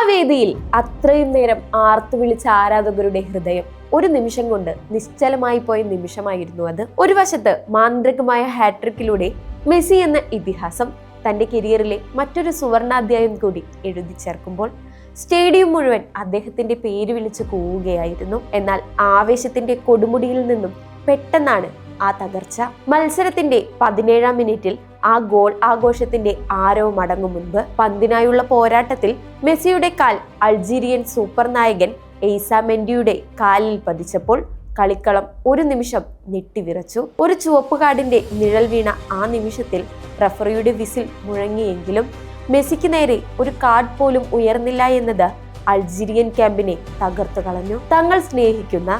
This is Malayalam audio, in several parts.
വേദിയിൽ അത്രയും നേരം ആർത്തു വിളിച്ച ആരാധകരുടെ ഹൃദയം ഒരു നിമിഷം കൊണ്ട് നിശ്ചലമായി പോയ നിമിഷമായിരുന്നു അത്. ഒരു വശത്ത് മാന്ത്രികമായ ഹാട്രിക്കിലൂടെ മെസ്സി എന്ന ഇതിഹാസം തന്റെ കരിയറിലെ മറ്റൊരു സുവർണാധ്യായം കൂടി എഴുതി ചേർക്കുമ്പോൾ സ്റ്റേഡിയം മുഴുവൻ അദ്ദേഹത്തിന്റെ പേര് വിളിച്ച് കൂവുകയായിരുന്നു. എന്നാൽ ആവേശത്തിന്റെ കൊടുമുടിയിൽ നിന്നും പെട്ടെന്നാണ് ആ തകർച്ച. മത്സരത്തിന്റെ 17-ാം മിനിറ്റിൽ ആ ഗോൾ ആഘോഷത്തിന്റെ ആരവം അടങ്ങും മുൻപ് പന്തിനായുള്ള പോരാട്ടത്തിൽ മെസ്സിയുടെ കാൽ അൾജീരിയൻ സൂപ്പർ നായകൻ എയ്സ മെൻഡിയുടെ കാലിൽ പതിച്ചപ്പോൾ കളിക്കളം ഒരു നിമിഷം ഞെട്ടിവിറച്ചു. ഒരു ചുവപ്പ് കാർഡിന്റെ നിഴൽ വീണ ആ നിമിഷത്തിൽ റഫറിയുടെ വിസിൽ മുഴങ്ങിയെങ്കിലും മെസ്സിക്ക് നേരെ ഒരു കാർഡ് പോലും ഉയർന്നില്ല എന്നത് അൾജീരിയൻ ക്യാമ്പിനെ തകർത്തു കളഞ്ഞു. തങ്ങൾ സ്നേഹിക്കുന്ന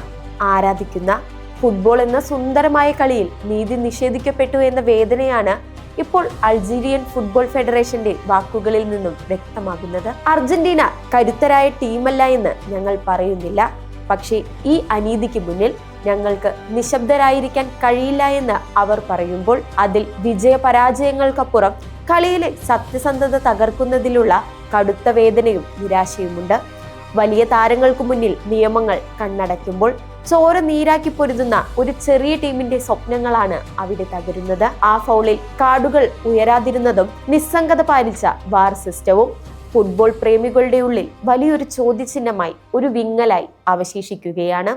ആരാധിക്കുന്ന ഫുട്ബോൾ എന്ന സുന്ദരമായ കളിയിൽ നീതി നിഷേധിക്കപ്പെട്ടു എന്ന വേദനയാണ് ഇപ്പോൾ അൾജീരിയൻ ഫുട്ബോൾ ഫെഡറേഷന്റെ വാക്കുകളിൽ നിന്നും വ്യക്തമാകുന്നത്. അർജന്റീന കരുത്തരായ ടീമല്ല എന്ന് ഞങ്ങൾ പറയുന്നില്ല, പക്ഷേ ഈ അനീതിക്ക് മുന്നിൽ ഞങ്ങൾക്ക് നിശബ്ദരായിരിക്കാൻ കഴിയില്ല എന്ന് അവർ പറയുമ്പോൾ അതിൽ വിജയപരാജയങ്ങൾക്കപ്പുറം കളിയിലെ സത്യസന്ധത തകർക്കുന്നതിലുള്ള കടുത്ത വേദനയും നിരാശയുമുണ്ട്. വലിയ താരങ്ങൾക്ക് മുന്നിൽ നിയമങ്ങൾ കണ്ണടയ്ക്കുമ്പോൾ ചോര നീരാക്കി പൊരുതുന്ന ഒരു ചെറിയ ടീമിന്റെ സ്വപ്നങ്ങളാണ് അവിടെ തകരുന്നത്. ആ ഫൗളിൽ കാർഡുകൾ ഉയരാതിരുന്നതും നിസ്സംഗത പാലിച്ച വാർ സിസ്റ്റവും ഫുട്ബോൾ പ്രേമികളുടെ ഉള്ളിൽ വലിയൊരു ചോദ്യചിഹ്നമായി, ഒരു വിങ്ങലായി അവശേഷിക്കുകയാണ്.